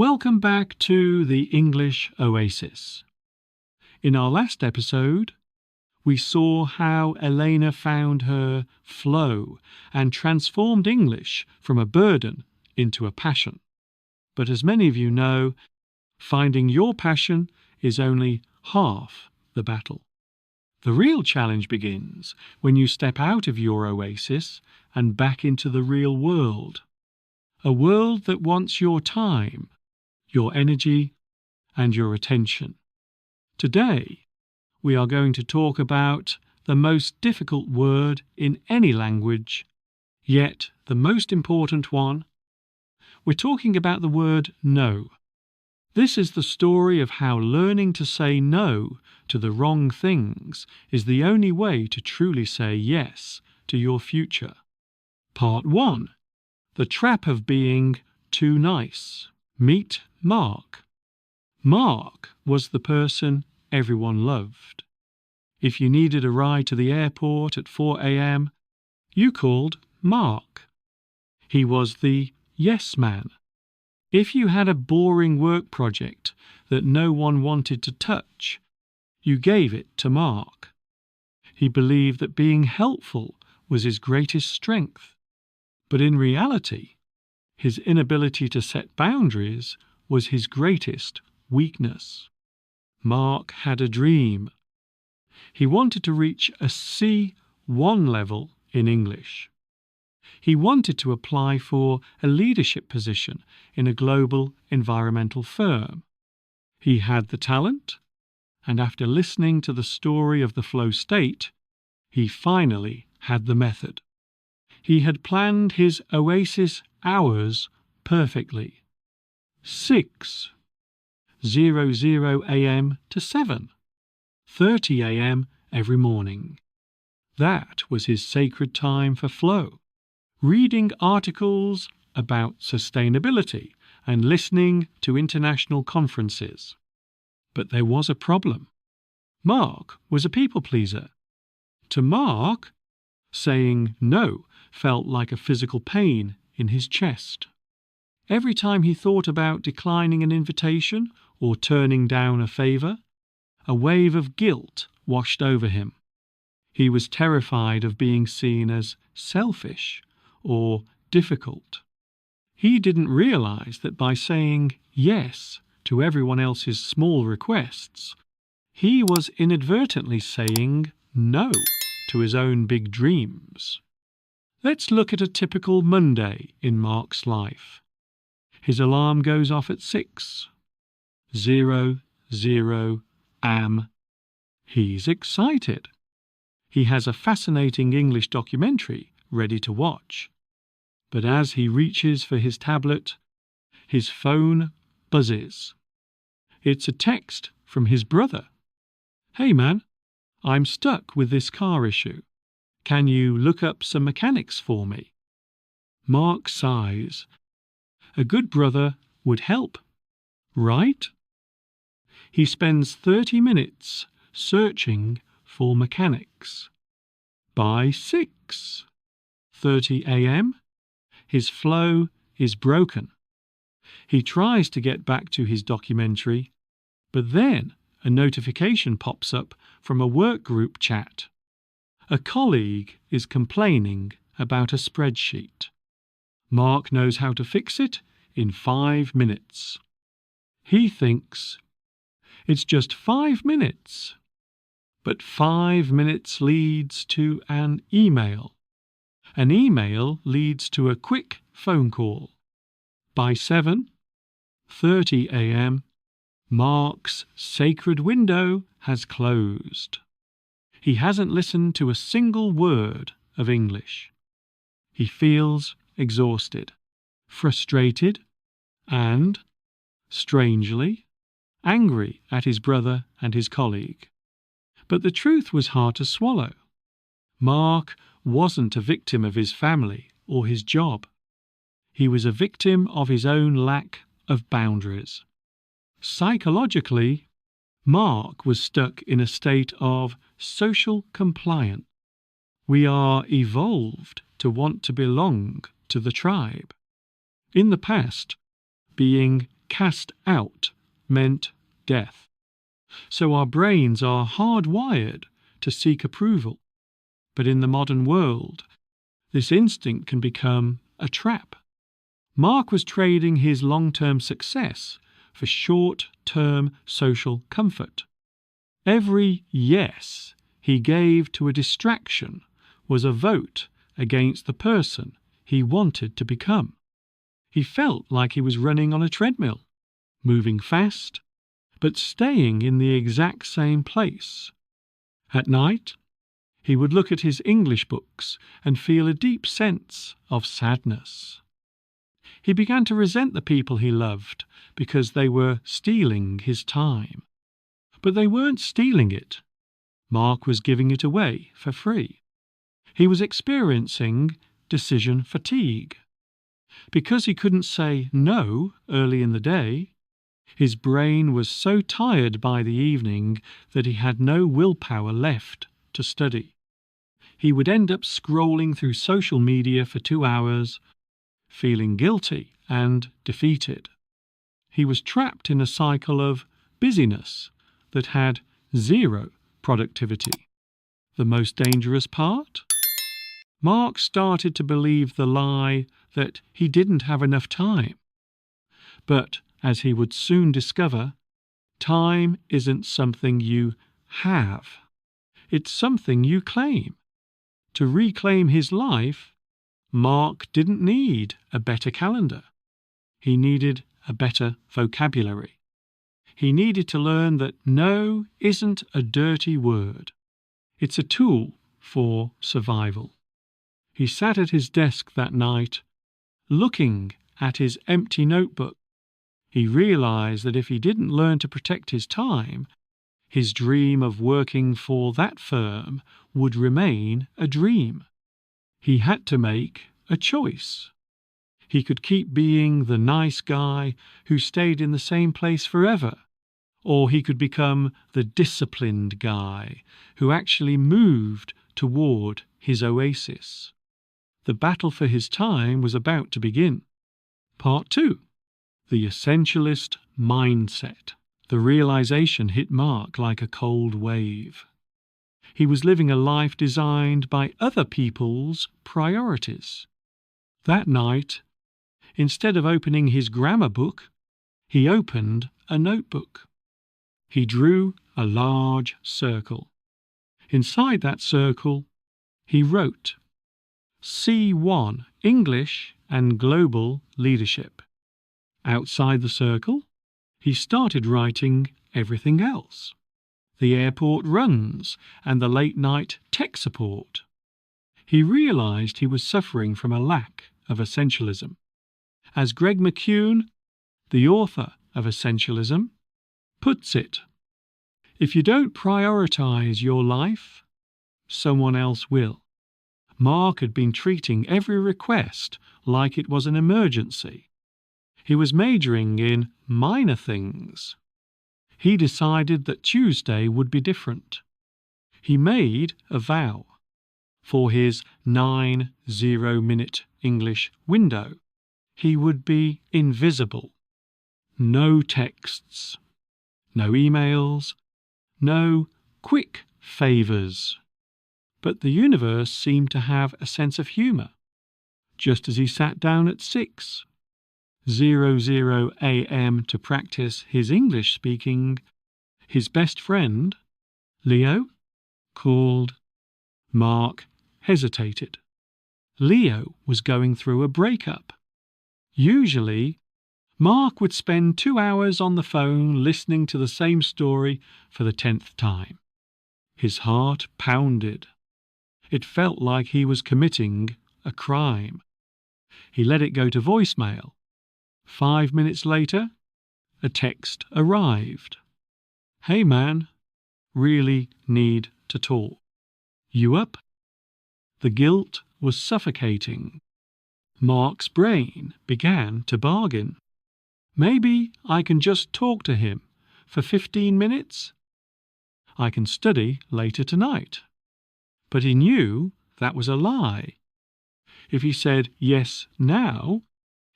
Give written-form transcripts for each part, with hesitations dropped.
Welcome back to the English Oasis. In our last episode, we saw how Elena found her flow and transformed English from a burden into a passion. But as many of you know, finding your passion is only half the battle. The real challenge begins when you step out of your oasis and back into the real world. A world that wants your time, your energy, and your attention. Today, we are going to talk about the most difficult word in any language, yet the most important one. We're talking about the word no. This is the story of how learning to say no to the wrong things is the only way to truly say yes to your future. Part 1. The trap of being too nice. Meet Mark. Mark was the person everyone loved. If you needed a ride to the airport at 4 a.m., you called Mark. He was the yes man. If you had a boring work project that no one wanted to touch, you gave it to Mark. He believed that being helpful was his greatest strength. But in reality, his inability to set boundaries was his greatest weakness. Mark had a dream. He wanted to reach a C1 level in English. He wanted to apply for a leadership position in a global environmental firm. He had the talent, and after listening to the story of the flow state, he finally had the method. He had planned his Oasis hours perfectly. 6:00 a.m. to 7:30 a.m. every morning. That was his sacred time for flow. Reading articles about sustainability and listening to international conferences. But there was a problem. Mark was a people pleaser. To Mark, saying no felt like a physical pain in his chest. Every time he thought about declining an invitation or turning down a favor, a wave of guilt washed over him. He was terrified of being seen as selfish or difficult. He didn't realize that by saying yes to everyone else's small requests, he was inadvertently saying no to his own big dreams. Let's look at a typical Monday in Mark's life. His alarm goes off at 6:00 am. He's excited. He has a fascinating English documentary ready to watch. But as he reaches for his tablet, his phone buzzes. It's a text from his brother. "Hey man, I'm stuck with this car issue. Can you look up some mechanics for me?" Mark sighs. A good brother would help, right? He spends 30 minutes searching for mechanics. By 6:30 a.m., his flow is broken. He tries to get back to his documentary, but then a notification pops up from a work group chat. A colleague is complaining about a spreadsheet. Mark knows how to fix it in 5 minutes. He thinks, it's just 5 minutes. But 5 minutes leads to an email. An email leads to a quick phone call. By 7:30 a.m., Mark's sacred window has closed. He hasn't listened to a single word of English. He feels exhausted, frustrated, and, strangely, angry at his brother and his colleague. But the truth was hard to swallow. Mark wasn't a victim of his family or his job. He was a victim of his own lack of boundaries. Psychologically, Mark was stuck in a state of social compliance. We are evolved to want to belong to the tribe. In the past, being cast out meant death. So our brains are hardwired to seek approval. But in the modern world, this instinct can become a trap. Mark was trading his long-term success for short-term social comfort. Every yes he gave to a distraction was a vote against the person he wanted to become. He felt like he was running on a treadmill, moving fast, but staying in the exact same place. At night, he would look at his English books and feel a deep sense of sadness. He began to resent the people he loved because they were stealing his time. But they weren't stealing it. Mark was giving it away for free. He was experiencing decision fatigue. Because he couldn't say no early in the day, his brain was so tired by the evening that he had no willpower left to study. He would end up scrolling through social media for 2 hours, feeling guilty and defeated. He was trapped in a cycle of busyness that had zero productivity. The most dangerous part? Mark started to believe the lie that he didn't have enough time. But, as he would soon discover, time isn't something you have. It's something you claim. To reclaim his life, Mark didn't need a better calendar. He needed a better vocabulary. He needed to learn that no isn't a dirty word. It's a tool for survival. He sat at his desk that night, looking at his empty notebook. He realized that if he didn't learn to protect his time, his dream of working for that firm would remain a dream. He had to make a choice. He could keep being the nice guy who stayed in the same place forever, or he could become the disciplined guy who actually moved toward his oasis. The battle for his time was about to begin. Part 2. The Essentialist Mindset. The realization hit Mark like a cold wave. He was living a life designed by other people's priorities. That night, instead of opening his grammar book, he opened a notebook. He drew a large circle. Inside that circle, he wrote C1 English and Global Leadership. Outside the circle, he started writing everything else. The airport runs and the late-night tech support. He realized he was suffering from a lack of essentialism. As Greg McKeown, the author of Essentialism, puts it, if you don't prioritize your life, someone else will. Mark had been treating every request like it was an emergency. He was majoring in minor things. He decided that Tuesday would be different. He made a vow. For his 90-minute English window, he would be invisible. No texts, no emails, no quick favors. But the universe seemed to have a sense of humor. Just as he sat down at 6:00 a.m. to practice his English speaking, his best friend, Leo, called. Mark hesitated. Leo was going through a breakup. Usually, Mark would spend 2 hours on the phone listening to the same story for the 10th time. His heart pounded. It felt like he was committing a crime. He let it go to voicemail. 5 minutes later, a text arrived. Hey man, really need to talk. You up? The guilt was suffocating. Mark's brain began to bargain. Maybe I can just talk to him for 15 minutes. I can study later tonight. But he knew that was a lie. If he said yes now,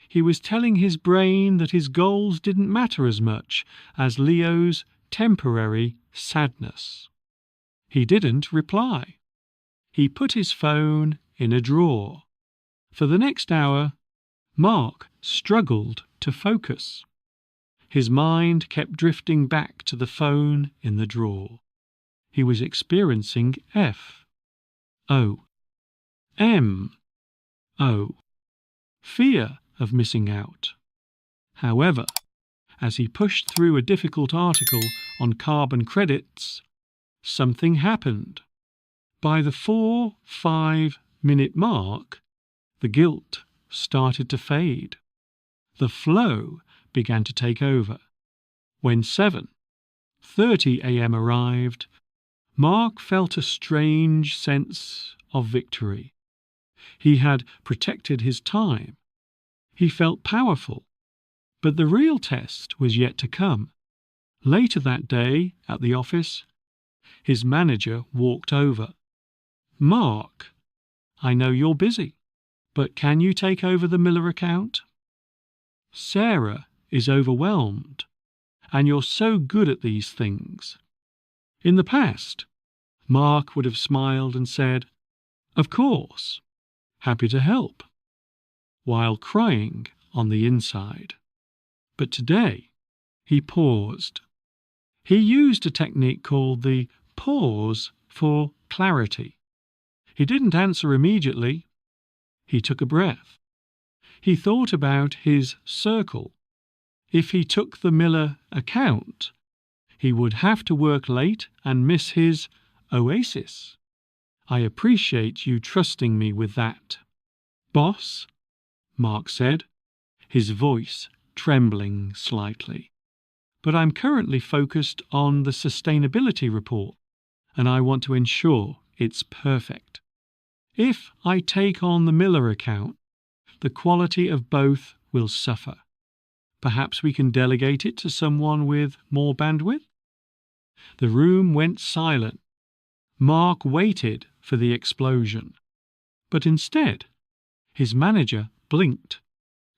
He was telling his brain that his goals didn't matter as much as Leo's temporary sadness. He didn't reply. He put his phone in a drawer. For the next hour, Mark struggled to focus. His mind kept drifting back to the phone in the drawer. He was experiencing F, O, M, O, fear of missing out. However, as he pushed through a difficult article on carbon credits, something happened. By the 4-5 minute mark, the guilt started to fade. The flow began to take over. When 7:30 a.m. arrived, Mark felt a strange sense of victory. He had protected his time. He felt powerful. But the real test was yet to come. Later that day, at the office, his manager walked over. "Mark, I know you're busy, but can you take over the Miller account? Sarah is overwhelmed, and you're so good at these things." In the past, Mark would have smiled and said, "Of course, happy to help," while crying on the inside. But today, he paused. He used a technique called the pause for clarity. He didn't answer immediately. He took a breath. He thought about his circle. If he took the Miller account, he would have to work late and miss his Oasis. "I appreciate you trusting me with that." "Boss," Mark said, his voice trembling slightly, "but I'm currently focused on the sustainability report, and I want to ensure it's perfect. If I take on the Miller account, the quality of both will suffer. Perhaps we can delegate it to someone with more bandwidth?" The room went silent. Mark waited for the explosion. But instead, his manager blinked,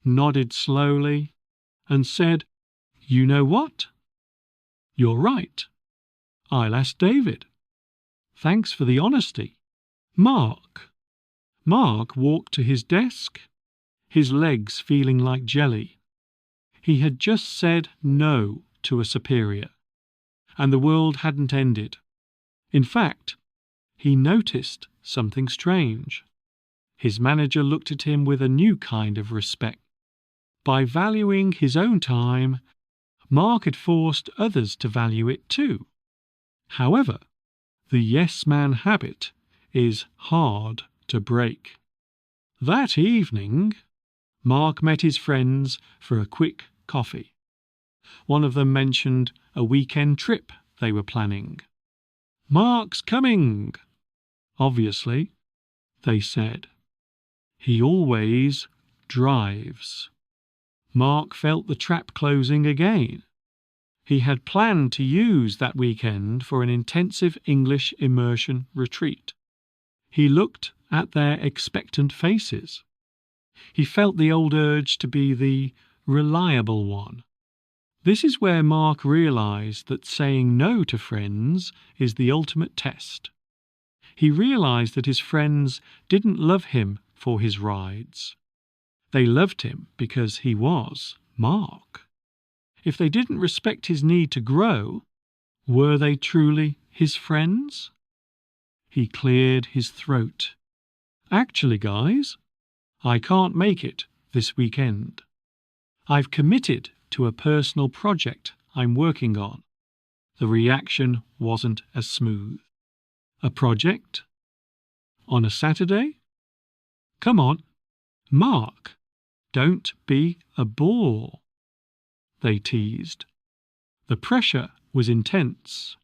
nodded slowly, and said, "You know what? You're right. I'll ask David. Thanks for the honesty." Mark walked to his desk, his legs feeling like jelly. He had just said no to a superior, and the world hadn't ended. In fact, he noticed something strange. His manager looked at him with a new kind of respect. By valuing his own time, Mark had forced others to value it too. However, the yes-man habit is hard to break. That evening, Mark met his friends for a quick coffee. One of them mentioned a weekend trip they were planning. "Mark's coming, obviously," they said. "He always drives." Mark felt the trap closing again. He had planned to use that weekend for an intensive English immersion retreat. He looked at their expectant faces. He felt the old urge to be the reliable one. This is where Mark realized that saying no to friends is the ultimate test. He realized that his friends didn't love him for his rides. They loved him because he was Mark. If they didn't respect his need to grow, were they truly his friends? He cleared his throat. "Actually, guys, I can't make it this weekend. I've committed to a personal project I'm working on." The reaction wasn't as smooth. "A project? On a Saturday? Come on, Mark, don't be a bore," they teased. The pressure was intense,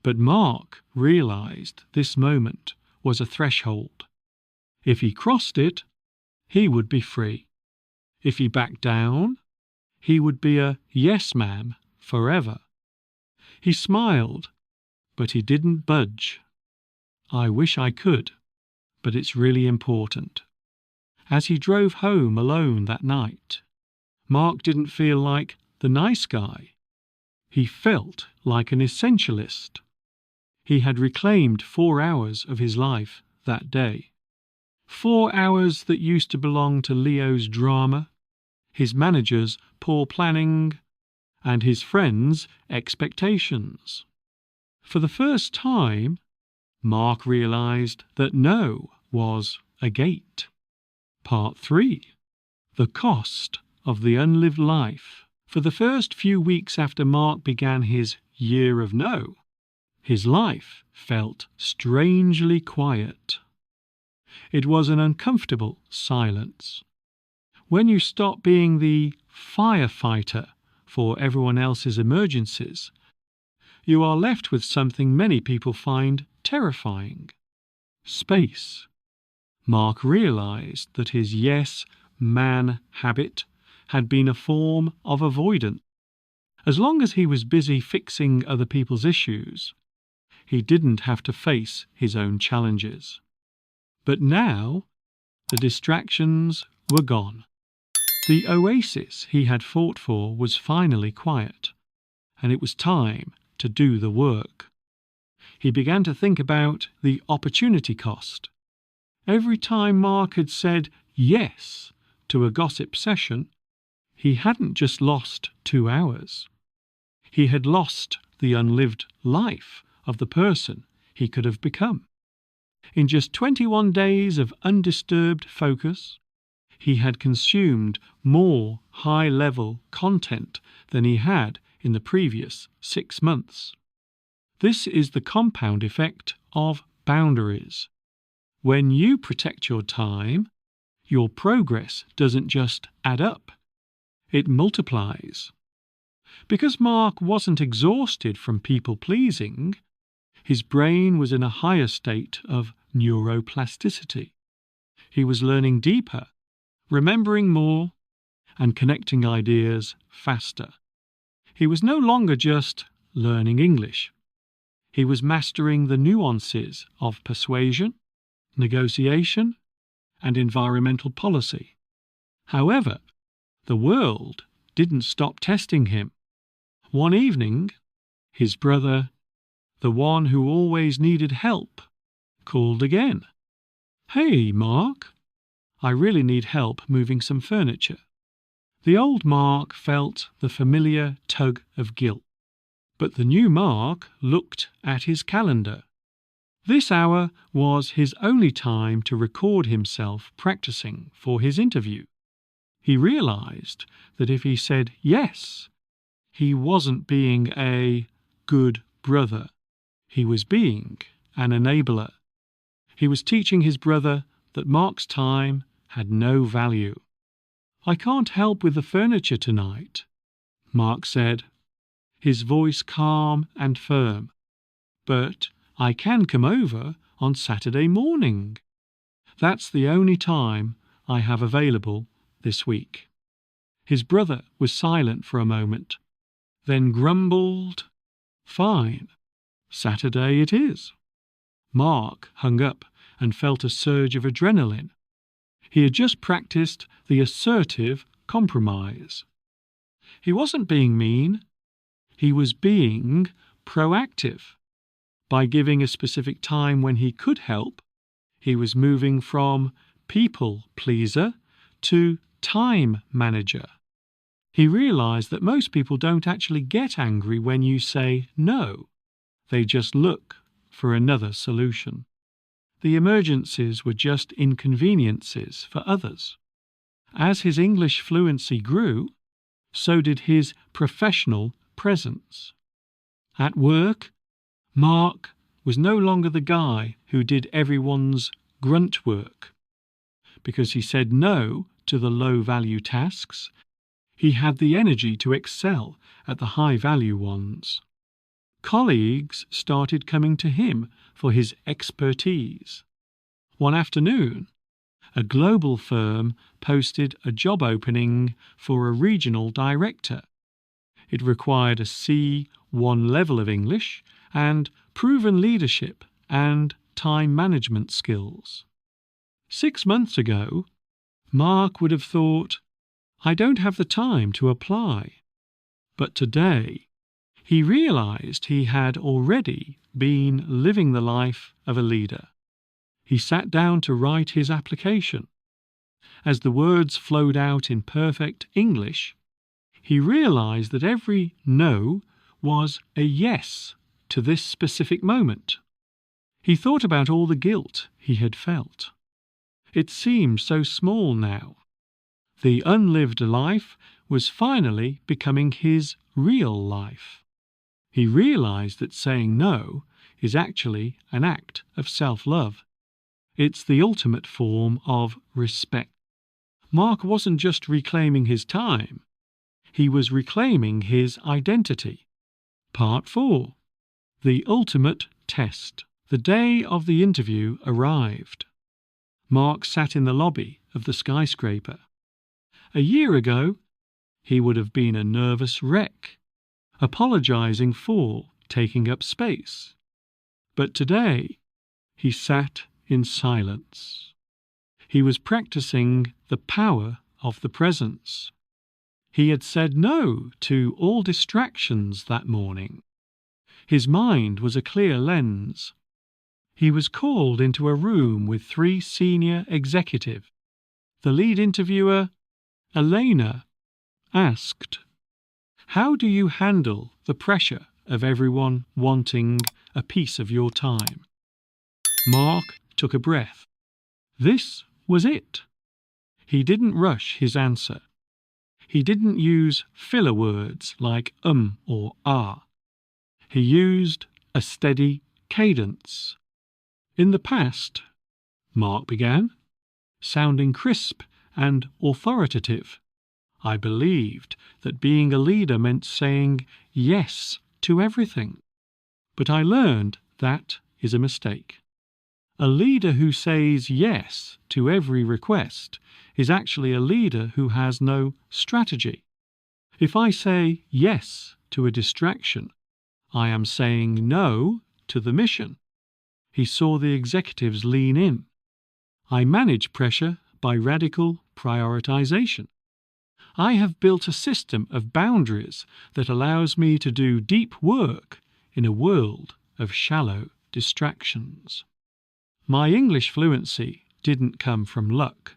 but Mark realized this moment was a threshold. If he crossed it, he would be free. If he backed down, he would be a yes man forever. He smiled, but he didn't budge. "I wish I could, but it's really important." As he drove home alone that night, Mark didn't feel like the nice guy. He felt like an essentialist. He had reclaimed 4 hours of his life that day. 4 hours that used to belong to Leo's drama, his manager's poor planning, and his friends' expectations. For the first time, Mark realized that no was a gate. Part 3. The Cost of the Unlived Life. For the first few weeks after Mark began his year of no, his life felt strangely quiet. It was an uncomfortable silence. When you stop being the firefighter for everyone else's emergencies, you are left with something many people find terrifying: space. Mark realized that his yes-man habit had been a form of avoidance. As long as he was busy fixing other people's issues, he didn't have to face his own challenges. But now, the distractions were gone. The oasis he had fought for was finally quiet, and it was time to do the work. He began to think about the opportunity cost. Every time Mark had said yes to a gossip session, he hadn't just lost 2 hours. He had lost the unlived life of the person he could have become. In just 21 days of undisturbed focus, he had consumed more high-level content than he had in the previous 6 months. This is the compound effect of boundaries. When you protect your time, your progress doesn't just add up, it multiplies. Because Mark wasn't exhausted from people-pleasing, his brain was in a higher state of neuroplasticity. He was learning deeper, remembering more, and connecting ideas faster. He was no longer just learning English. He was mastering the nuances of persuasion, negotiation, and environmental policy. However, the world didn't stop testing him. One evening, his brother, the one who always needed help, called again. "Hey, Mark, I really need help moving some furniture." The old Mark felt the familiar tug of guilt, but the new Mark looked at his calendar. This hour was his only time to record himself practicing for his interview. He realized that if he said yes, he wasn't being a good brother. He was being an enabler. He was teaching his brother that Mark's time had no value. "I can't help with the furniture tonight," Mark said, his voice calm and firm. "But I can come over on Saturday morning. That's the only time I have available this week." His brother was silent for a moment, then grumbled, "Fine, Saturday it is." Mark hung up and felt a surge of adrenaline. He had just practiced the assertive compromise. He wasn't being mean. He was being proactive. By giving a specific time when he could help, he was moving from people pleaser to time manager. He realized that most people don't actually get angry when you say no. They just look for another solution. The emergencies were just inconveniences for others. As his English fluency grew, so did his professional presence. At work, Mark was no longer the guy who did everyone's grunt work. Because he said no to the low-value tasks, he had the energy to excel at the high-value ones. Colleagues started coming to him for his expertise. One afternoon, a global firm posted a job opening for a regional director. It required a C1 level of English and proven leadership and time management skills. 6 months ago, Mark would have thought, I don't have the time to apply. But today, he realized he had already been living the life of a leader. He sat down to write his application. As the words flowed out in perfect English, he realized that every no was a yes to this specific moment. He thought about all the guilt he had felt. It seemed so small now. The unlived life was finally becoming his real life. He realized that saying no is actually an act of self-love. It's the ultimate form of respect. Mark wasn't just reclaiming his time. He was reclaiming his identity. Part 4. The ultimate test. The day of the interview arrived. Mark sat in the lobby of the skyscraper. A year ago, he would have been a nervous wreck, apologizing for taking up space. But today, he sat in silence. He was practicing the power of the presence. He had said no to all distractions that morning. His mind was a clear lens. He was called into a room with 3 senior executives. The lead interviewer, Elena, asked, "How do you handle the pressure of everyone wanting a piece of your time?" Mark took a breath. This was it. He didn't rush his answer. He didn't use filler words like or ah. He used a steady cadence. In the past, Mark began, sounding crisp and authoritative. I believed that being a leader meant saying yes to everything. But I learned that is a mistake. A leader who says yes to every request is actually a leader who has no strategy. If I say yes to a distraction, I am saying no to the mission. He saw the executives lean in. I manage pressure by radical prioritization. I have built a system of boundaries that allows me to do deep work in a world of shallow distractions. My English fluency didn't come from luck.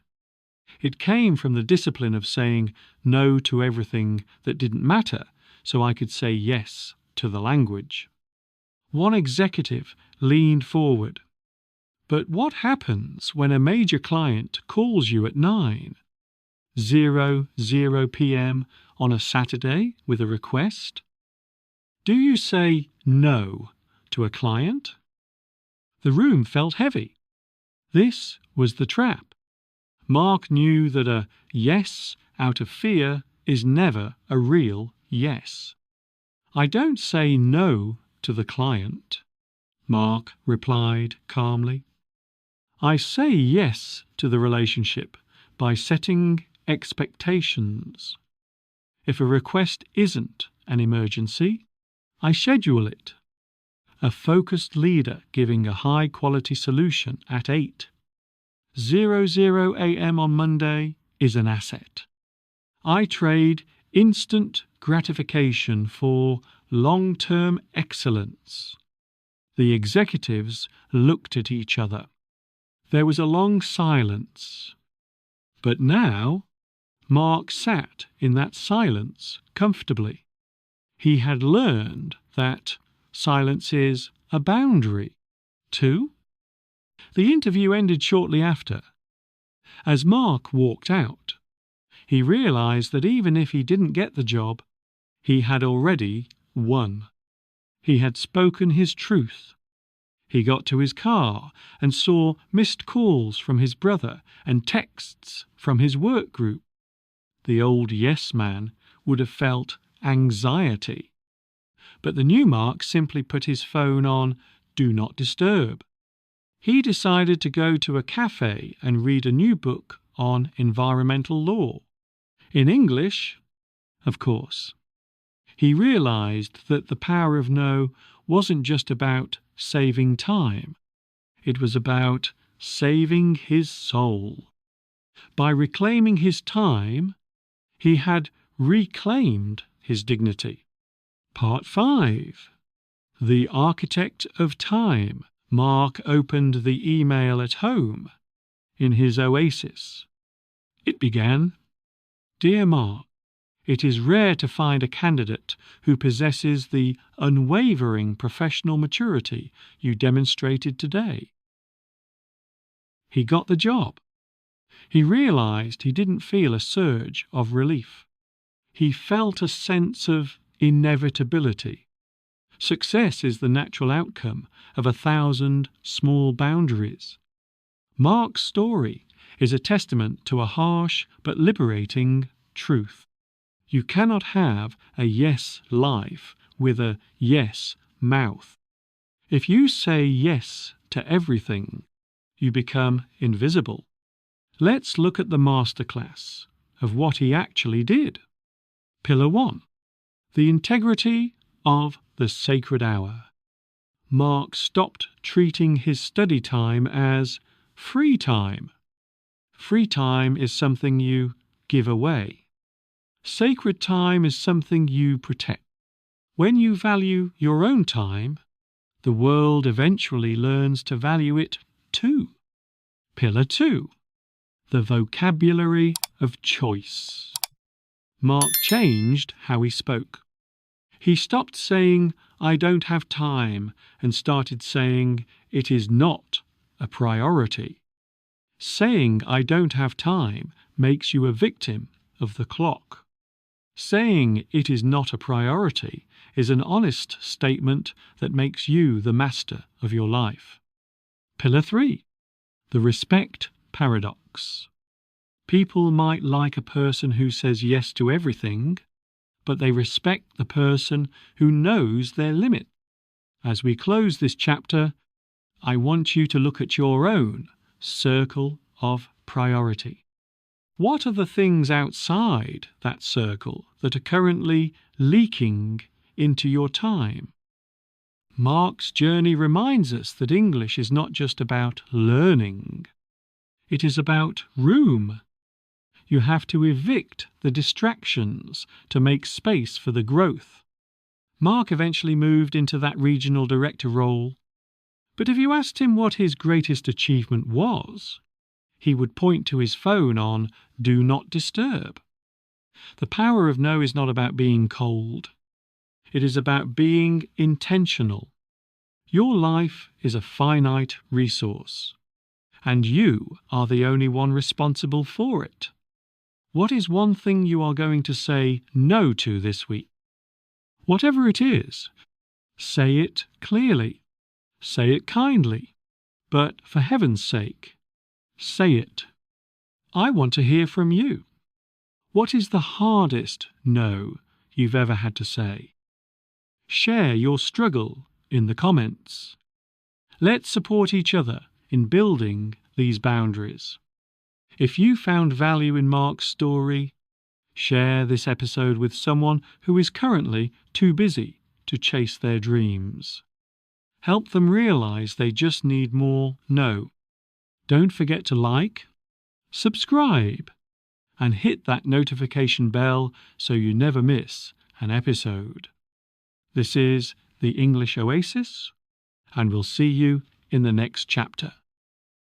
It came from the discipline of saying no to everything that didn't matter so I could say yes to the language. One executive leaned forward. But what happens when a major client calls you at 9:00 p.m. on a Saturday with a request? Do you say no to a client? The room felt heavy. This was the trap. Mark knew that a yes out of fear is never a real yes. I don't say no to the client, Mark replied calmly. I say yes to the relationship by setting expectations. If a request isn't an emergency, I schedule it. A focused leader giving a high-quality solution at 8:00 a.m. on Monday is an asset. I trade instant gratification for long-term excellence. The executives looked at each other. There was a long silence. But now, Mark sat in that silence comfortably. He had learned that silence is a boundary, too. The interview ended shortly after. As Mark walked out, he realized that even if he didn't get the job, he had already won. He had spoken his truth. He got to his car and saw missed calls from his brother and texts from his work group. The old yes man would have felt anxiety. But the new Mark simply put his phone on Do Not Disturb. He decided to go to a cafe and read a new book on environmental law. In English, of course. He realized that the power of no wasn't just about saving time. It was about saving his soul. By reclaiming his time, he had reclaimed his dignity. Part 5. The Architect of Time. Mark opened the email at home in his Oasis. It began, "Dear Mark, it is rare to find a candidate who possesses the unwavering professional maturity you demonstrated today." He got the job. He realized he didn't feel a surge of relief. He felt a sense of inevitability. Success is the natural outcome of 1,000 small boundaries. Mark's story is a testament to a harsh but liberating truth. You cannot have a yes life with a yes mouth. If you say yes to everything, you become invisible. Let's look at the masterclass of what he actually did. Pillar 1. The integrity of the sacred hour. Mark stopped treating his study time as free time. Free time is something you give away. Sacred time is something you protect. When you value your own time, the world eventually learns to value it too. Pillar 2. The vocabulary of choice. Mark changed how he spoke. He stopped saying, "I don't have time," and started saying, "It is not a priority." Saying, "I don't have time," makes you a victim of the clock. Saying it is not a priority is an honest statement that makes you the master of your life. Pillar 3. The respect paradox. People might like a person who says yes to everything, but they respect the person who knows their limit. As we close this chapter, I want you to look at your own circle of priority. What are the things outside that circle that are currently leaking into your time? Mark's journey reminds us that English is not just about learning. It is about room. You have to evict the distractions to make space for the growth. Mark eventually moved into that regional director role, but if you asked him what his greatest achievement was, he would point to his phone on Do Not Disturb. The power of no is not about being cold. It is about being intentional. Your life is a finite resource, and you are the only one responsible for it. What is one thing you are going to say no to this week? Whatever it is, say it clearly, say it kindly, but for heaven's sake, say it. I want to hear from you. What is the hardest no you've ever had to say? Share your struggle in the comments. Let's support each other in building these boundaries. If you found value in Mark's story, share this episode with someone who is currently too busy to chase their dreams. Help them realize they just need more no. Don't forget to like, subscribe, and hit that notification bell so you never miss an episode. This is the English Oasis, and we'll see you in the next chapter.